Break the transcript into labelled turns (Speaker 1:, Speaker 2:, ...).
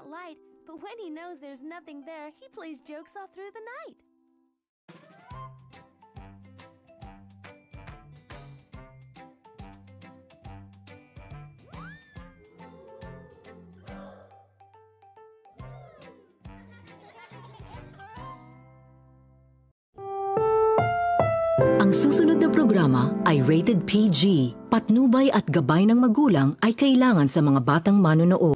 Speaker 1: light, but when he knows there's nothing there, he plays jokes all through the night.
Speaker 2: Ang susunod na programa ay rated PG. Patnubay at gabay ng magulang ay kailangan sa mga batang manonood.